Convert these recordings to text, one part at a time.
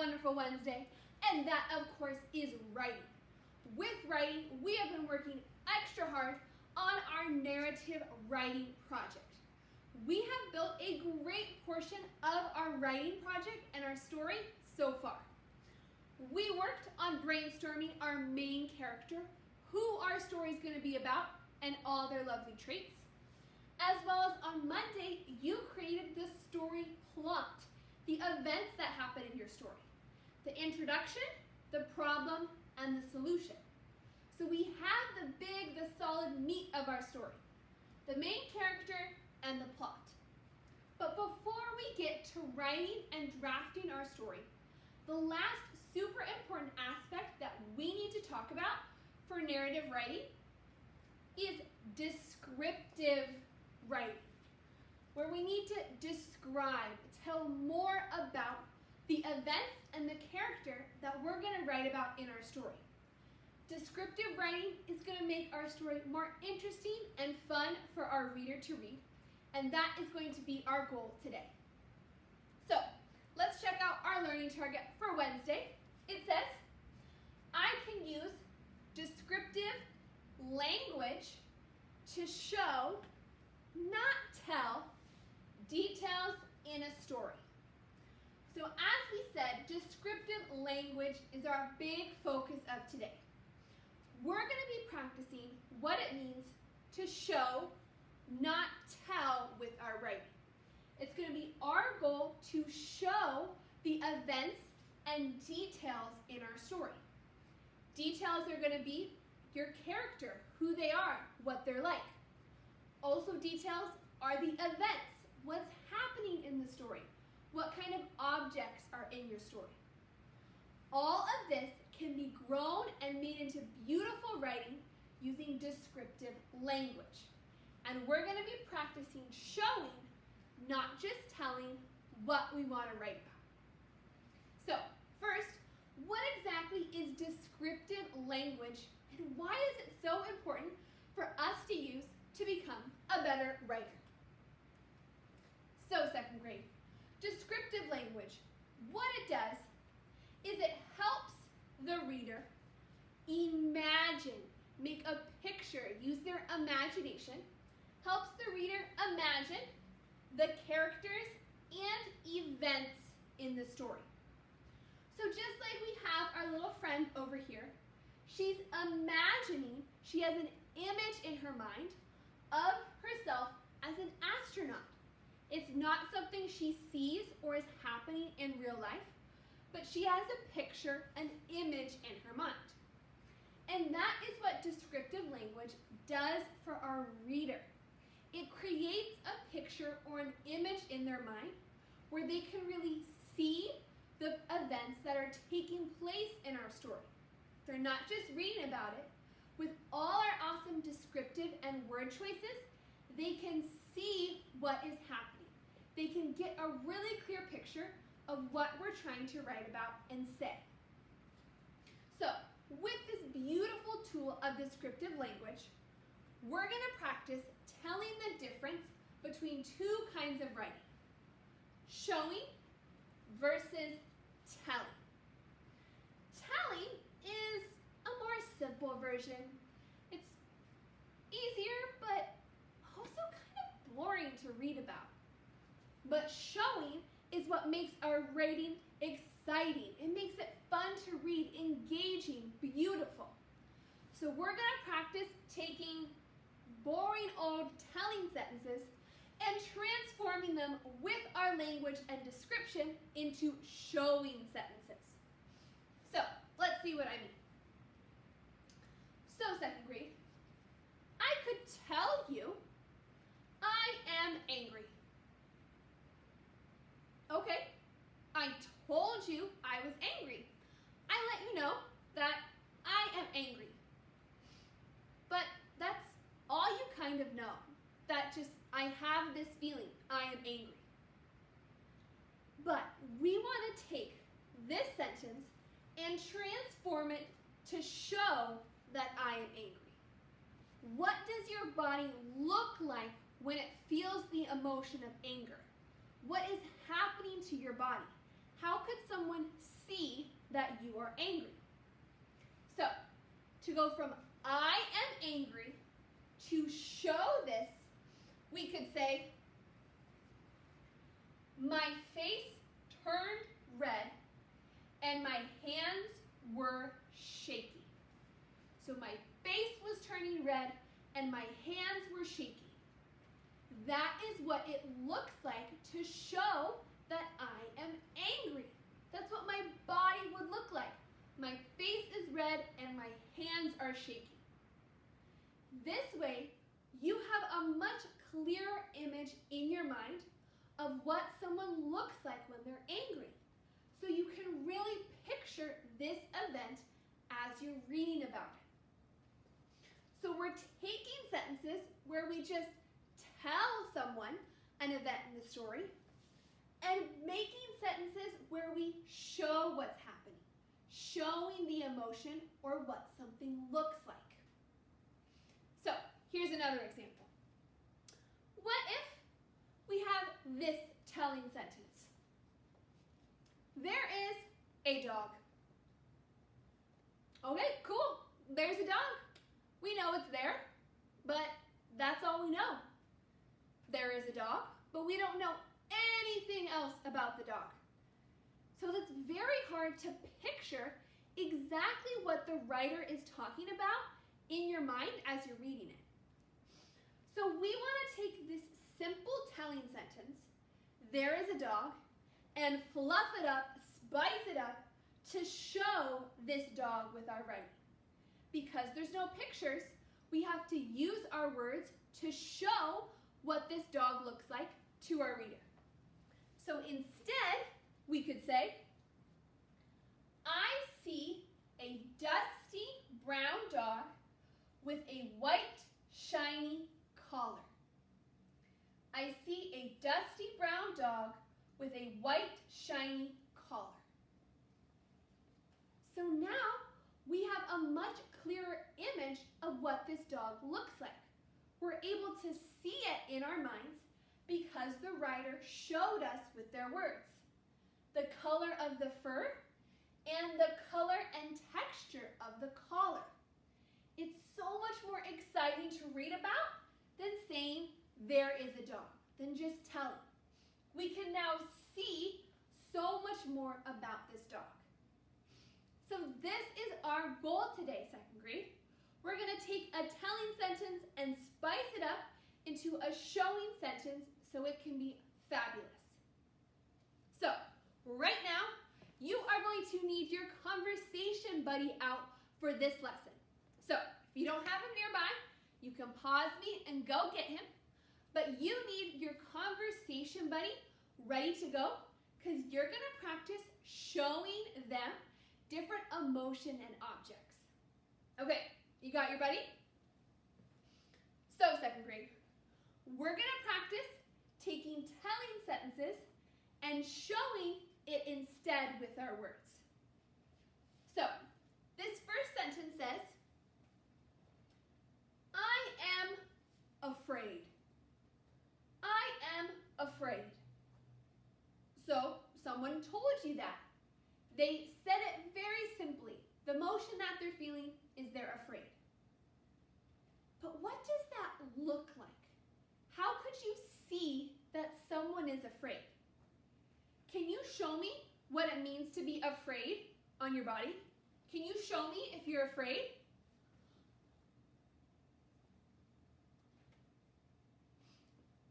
wonderful Wednesday, and that, of course, is writing. With writing, we have been working extra hard on our narrative writing project. We have built a great portion of our writing project and our story so far. We worked on brainstorming our main character, who our story is going to be about, and all their lovely traits. As well as on Monday, you created the story plot, the events that happen in your story. The introduction, the problem, and the solution. So we have the solid meat of our story, the main character and the plot. But before we get to writing and drafting our story, the last super important aspect that we need to talk about for narrative writing is descriptive writing, where we need to describe, tell more about the events and the character that we're going to write about in our story. Descriptive writing is going to make our story more interesting and fun for our reader to read, and that is going to be our goal today. So, let's check out our learning target for Wednesday. It says, I can use descriptive language to show, not tell, details in a story. So as we said, descriptive language is our big focus of today. We're going to be practicing what it means to show, not tell with our writing. It's going to be our goal to show the events and details in our story. Details are going to be your character, who they are, what they're like. Also details are the events, what's happening in the story, what kind of objects are in your story. All of this can be grown and made into beautiful writing using descriptive language. And we're going to be practicing showing, not just telling, what we want to write about. So, first, what exactly is descriptive language, and why is it so important for us to use to become a better writer? So, second grade, descriptive language, what it does is it helps the reader imagine, make a picture, use their imagination, helps the reader imagine the characters and events in the story. So just like we have our little friend over here, she's imagining, she has an image in her mind of herself as an astronaut. It's not something she sees or is happening in real life, but she has a picture, an image in her mind. And that is what descriptive language does for our reader. It creates a picture or an image in their mind where they can really see the events that are taking place in our story. They're not just reading about it. With all our awesome descriptive and word choices, they can see what is happening. They can get a really clear picture of what we're trying to write about and say. So, with this beautiful tool of descriptive language, we're going to practice telling the difference between two kinds of writing: showing versus telling. Telling is a more simple version. It's easier, but also kind of boring to read about. But showing is what makes our writing exciting. It makes it fun to read, engaging, beautiful. So we're going to practice taking boring old telling sentences and transforming them with our language and description into showing sentences. So let's see what I mean. So second grade, I could tell you I am angry. Okay, I told you I was angry. I let you know that I am angry. But that's all you kind of know. That just, I have this feeling, I am angry. But we want to take this sentence and transform it to show that I am angry. What does your body look like when it feels the emotion of anger? What is happening to your body? How could someone see that you are angry. So, to go from I am angry to show this, we could say, my face turned red and my hands were shaky. So my face was turning red and my hands were shaky. That is what it looks like to show that I am angry. That's what my body would look like. My face is red and my hands are shaky. This way, you have a much clearer image in your mind of what someone looks like when they're angry. So you can really picture this event as you're reading about it. So we're taking sentences where we just tell someone an event in the story and making sentences where we show what's happening, showing the emotion or what something looks like. So here's another example. What if we have this telling sentence? There is a dog. Okay, cool. There's a dog. We know it's there, but that's all we know. There is a dog, but we don't know anything else about the dog. So it's very hard to picture exactly what the writer is talking about in your mind as you're reading it. So we want to take this simple telling sentence, there is a dog, and fluff it up, spice it up to show this dog with our writing. Because there's no pictures, we have to use our words to show what this dog looks like to our reader. So instead, we could say, I see a dusty brown dog with a white, shiny collar. I see a dusty brown dog with a white, shiny collar. So now we have a much clearer image of what this dog looks like. We're able to see it in our minds because the writer showed us with their words. The color of the fur and the color and texture of the collar. It's so much more exciting to read about than saying there is a dog, than just telling. We can now see so much more about this dog. So this is our goal today, second grade. We're going to take a telling sentence and spice it up into a showing sentence so it can be fabulous. So right now, you are going to need your conversation buddy out for this lesson. So if you don't have him nearby, you can pause me and go get him. But you need your conversation buddy ready to go because you're going to practice showing them different emotion and objects. Okay, you got your buddy? So second grade, we're going to practice taking telling sentences and showing it instead with our words. So this first sentence says, I am afraid. I am afraid. So someone told you that. They said it very simply. The emotion that they're feeling is they're afraid. But what does that look like? How could you see that someone is afraid? Can you show me what it means to be afraid on your body? Can you show me if you're afraid?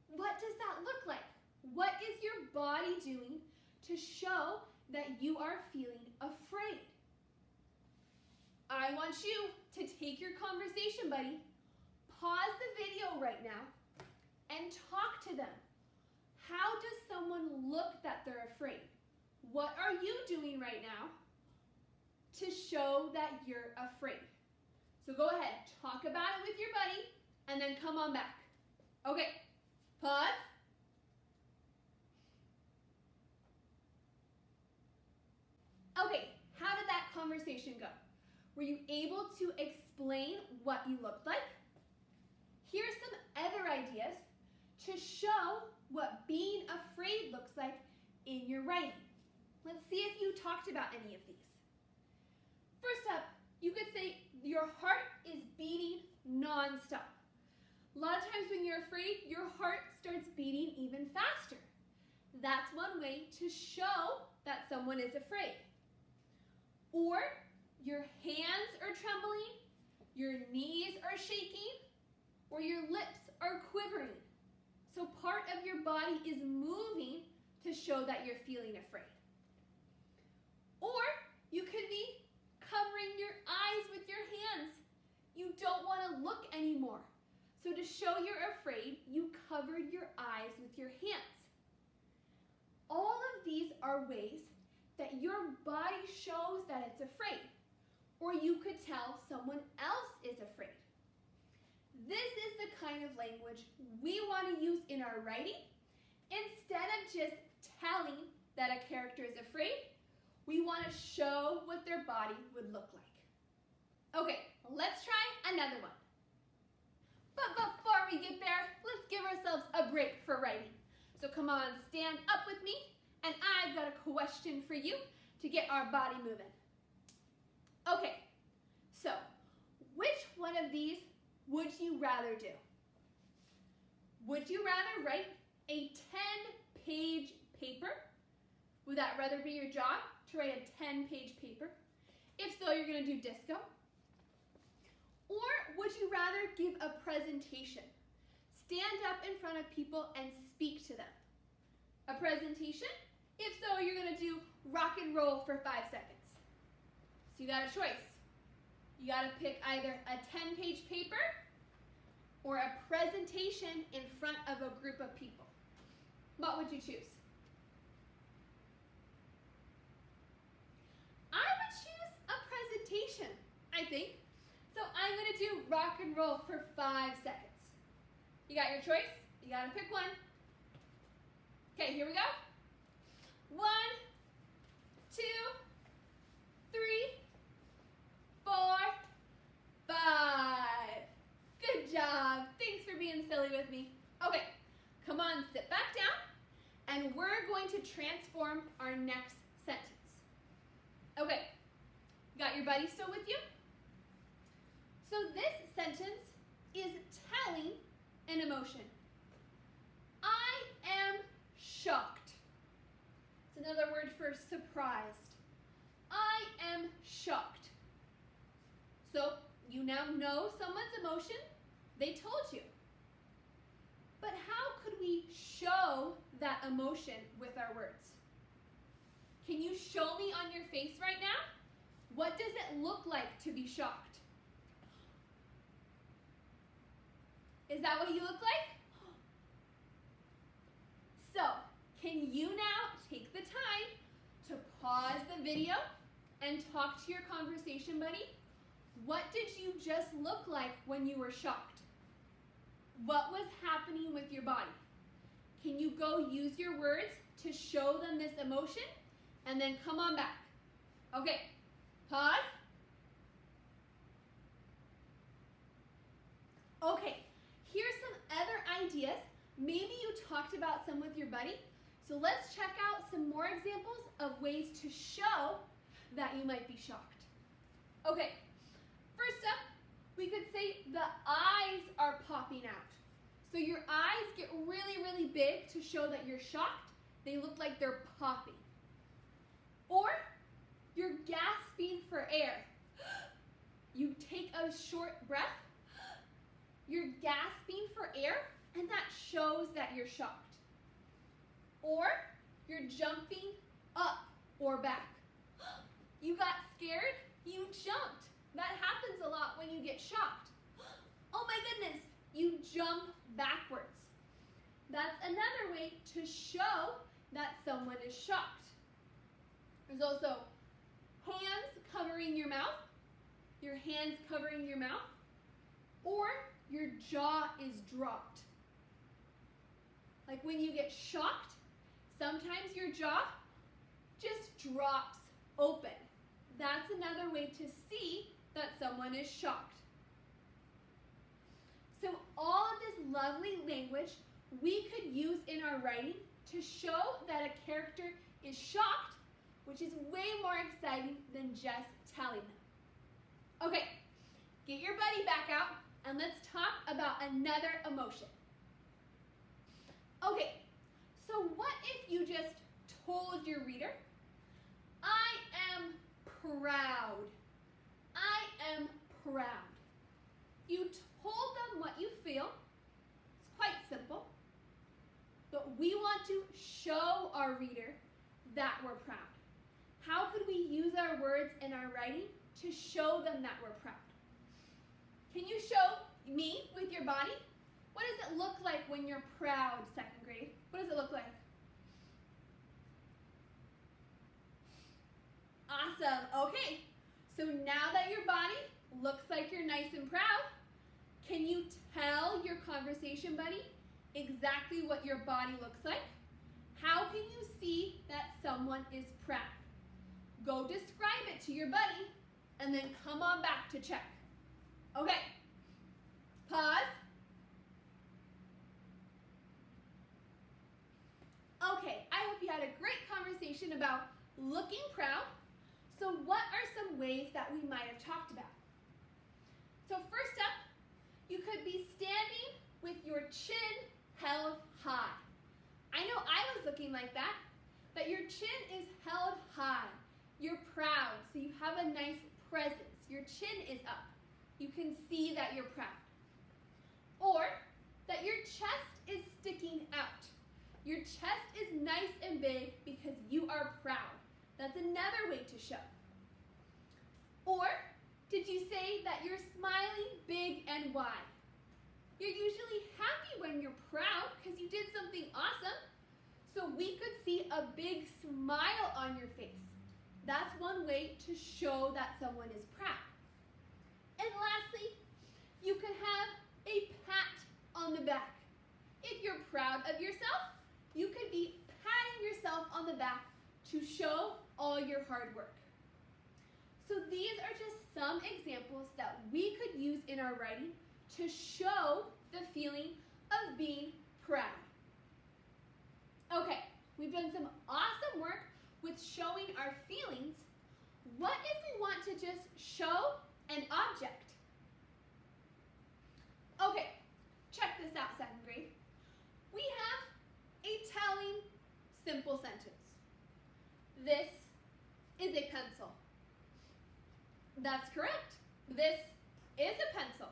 What does that look like? What is your body doing to show that you are feeling afraid? I want you to take your conversation buddy, pause the video right now, and talk to them. How does someone look that they're afraid? What are you doing right now to show that you're afraid? So go ahead, talk about it with your buddy, and then come on back. Okay, pause. Okay, how did that conversation go? Were you able to explain what you looked like? Here's some other ideas to show what being afraid looks like in your writing. Let's see if you talked about any of these. First up, you could say your heart is beating nonstop. A lot of times when you're afraid, your heart starts beating even faster. That's one way to show that someone is afraid. Or your hands are trembling, your knees are shaking, or your lips are quivering. So part of your body is moving to show that you're feeling afraid. Or you could be covering your eyes with your hands. You don't want to look anymore. So to show you're afraid, you covered your eyes with your hands. All of these are ways that your body shows that it's afraid. Or you could tell someone else is afraid. This is the kind of language we want to use in our writing. Instead of just telling that a character is afraid, we want to show what their body would look like. Okay, let's try another one. But before we get there, let's give ourselves a break for writing. So come on, stand up with me, and I've got a question for you to get our body moving. Okay, so which one of these would you rather do? Would you rather write a 10-page paper? Would that rather be your job, to write a 10-page paper? If so, you're going to do disco. Or would you rather give a presentation? Stand up in front of people and speak to them. A presentation? If so, you're going to do rock and roll for 5 seconds. So you got a choice. You got to pick either a 10-page paper or a presentation in front of a group of people. What would you choose? I would choose a presentation, I think. So I'm going to do rock and roll for 5 seconds. You got your choice? You got to pick one. Okay, here we go. 1, 2, 3, 4, 5. Good job. Thanks for being silly with me. Okay, come on, sit back down, and we're going to transform our next sentence. Okay, got your buddy still with you? So this sentence is telling an emotion. I am shocked. It's another word for surprised. I am shocked. So you now know someone's emotion. They told you. But how could we show that emotion with our words? Can you show me on your face right now? What does it look like to be shocked? Is that what you look like? So, can you now take the time to pause the video and talk to your conversation buddy? What did you just look like when you were shocked? What was happening with your body? Can you go use your words to show them this emotion? And then come on back. Okay, pause. Okay, here's some other ideas. Maybe you talked about some with your buddy. So let's check out some more examples of ways to show that you might be shocked. Okay, first up, we could say the eyes are popping out. So your eyes get really, really big to show that you're shocked. They look like they're popping. Or you're gasping for air. You take a short breath. You're gasping for air, and that shows that you're shocked. Or you're jumping up or back. You got scared, you jumped. That happens a lot when you get shocked. Oh my goodness, you jump backwards. That's another way to show that someone is shocked. There's also hands covering your mouth, your hands covering your mouth, or your jaw is dropped. Like when you get shocked, sometimes your jaw just drops open. That's another way to see that someone is shocked. So all of this lovely language we could use in our writing to show that a character is shocked which is way more exciting than just telling them. Okay, get your buddy back out and let's talk about another emotion. Okay, so what if you just told your reader, I am proud. I am proud. You told them what you feel. It's quite simple. But we want to show our reader that we're proud. How could we use our words in our writing to show them that we're proud? Can you show me with your body? What does it look like when you're proud, second grade? What does it look like? Awesome. Okay. So now that your body looks like you're nice and proud, can you tell your conversation buddy exactly what your body looks like? How can you see that someone is proud? Go describe it to your buddy and then come on back to check. Okay. Pause. Okay, I hope you had a great conversation about looking proud. So what are some ways that we might have talked about? So first up, you could be standing with your chin held high. I know I was looking like that, but your chin is held high. You're proud, so you have a nice presence. Your chin is up. You can see that you're proud. Or that your chest is sticking out. Your chest is nice and big because you are proud. That's another way to show. Or did you say that you're smiling big and wide? You're usually happy when you're proud because you did something awesome. So we could see a big smile on your face. That's one way to show that someone is proud. And lastly, you could have a pat on the back. If you're proud of yourself, you could be patting yourself on the back to show all your hard work. So these are just some examples that we could use in our writing to show the feeling of being proud. Okay, we've done some awesome work with showing our feelings. What if we want to just show an object? Okay, check this out, second grade. We have a telling simple sentence. This is a pencil. That's correct. This is a pencil.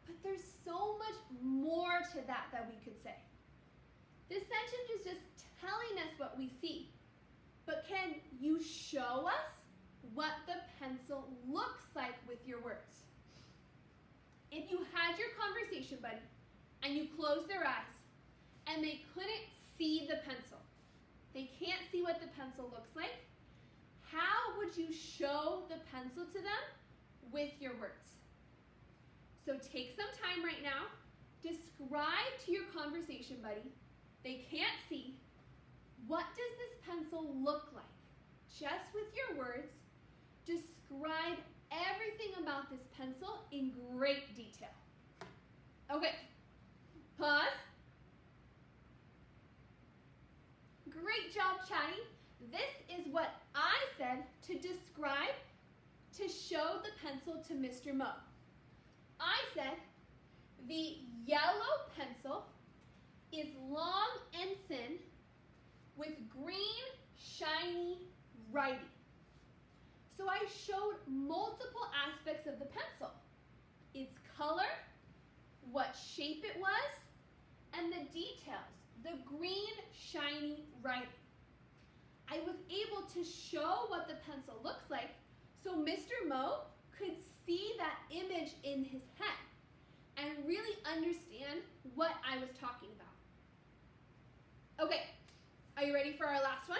But there's so much more to that we could say. This sentence is just telling us what we see. But can you show us what the pencil looks like with your words? If you had your conversation buddy and you closed their eyes and they couldn't see the pencil, they can't see what the pencil looks like, how would you show the pencil to them with your words? So take some time right now, describe to your conversation buddy, they can't see, what does this pencil look like? Just with your words, describe everything about this pencil in great detail. Okay, pause. Great job chatting. This is what I said to describe, to show the pencil to Mr. Mo. I said the yellow pencil is long and thin with green, shiny writing. So I showed multiple aspects of the pencil. Its color, what shape it was, and the details, the green, shiny writing. I was able to show what the pencil looks like so Mr. Mo could see that image in his head and really understand what I was talking about. Okay, are you ready for our last one?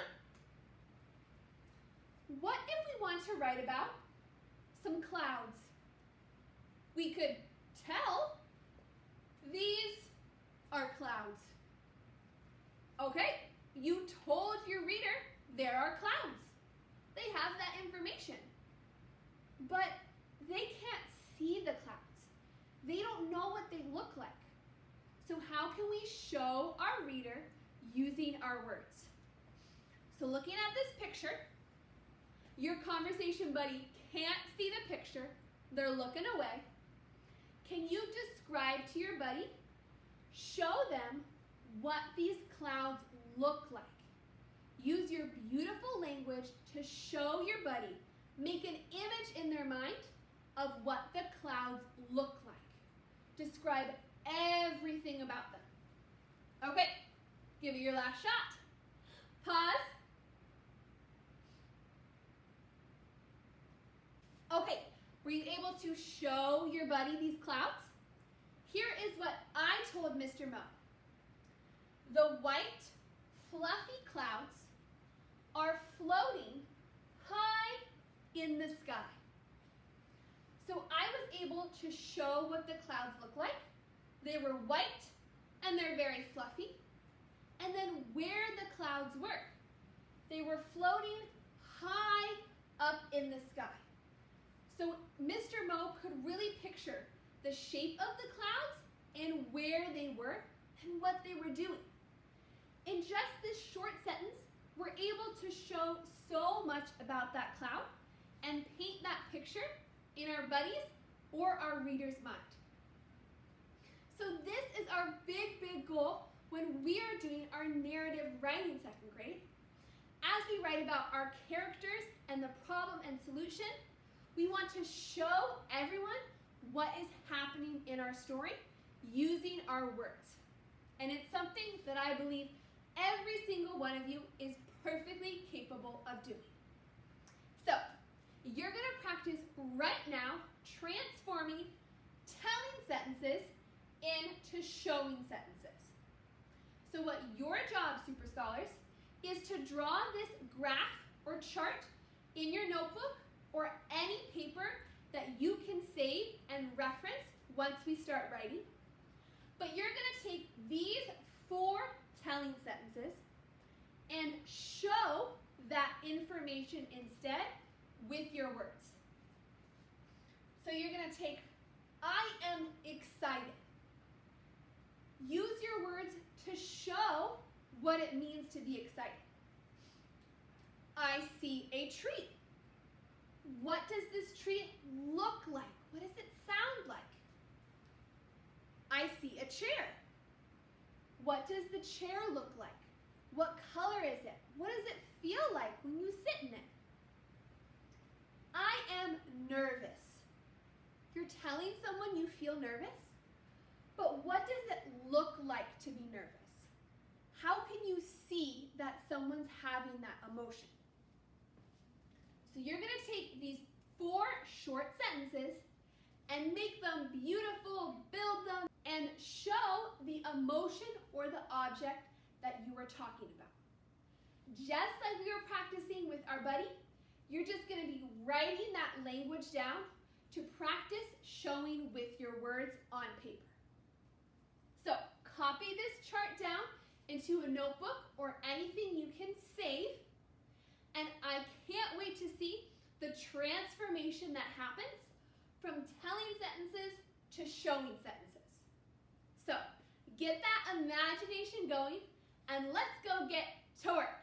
What if we want to write about some clouds? We could tell these are clouds. Okay, you told your reader there are clouds. They have that information. But they can't see the clouds. They don't know what they look like. So how can we show our reader using our words? So looking at this picture, your conversation buddy can't see the picture. They're looking away. Can you describe to your buddy, show them what these clouds look like? Use your beautiful language to show your buddy, make an image in their mind of what the clouds look like. Describe everything about them. Okay, give it your last shot. Pause. Okay, were you able to show your buddy these clouds? Here is what I told Mr. Mo. The white, fluffy clouds are floating high in the sky. So I was able to show what the clouds look like. They were white and they're very fluffy. And then where the clouds were. They were floating high up in the sky. So Mr. Mo could really picture the shape of the clouds and where they were and what they were doing. In just this short sentence, we're able to show so much about that cloud and paint that picture in our buddies or our reader's mind. So this is our big goal when we are doing our narrative writing second grade. As we write about our characters and the problem and solution, we want to show everyone what is happening in our story using our words. And it's something that I believe every single one of you is perfectly capable of doing. So, you're going to practice right now transforming telling sentences into showing sentences. So what your job, Super Scholars, is to draw this graph or chart in your notebook or any paper that you can save and reference once we start writing. But you're going to take these 4 telling sentences and show that information instead with your words. So you're going to take, I am excited. Use your words to show what it means to be excited. I see a tree. What does this tree look like? What does it sound like? I see a chair. What does the chair look like? What color is it? What does it feel like when you sit in it? I am nervous. You're telling someone you feel nervous, but what does it look like to be nervous? How can you see that someone's having that emotion? So you're going to take these 4 short sentences and make them beautiful, build them, and show the emotion or the object that you are talking about. Just like we were practicing with our buddy, you're just going to be writing that language down to practice showing with your words on paper. So copy this chart down into a notebook or anything you can save, and I can't wait to see the transformation that happens from telling sentences to showing sentences. So get that imagination going and let's go get to work.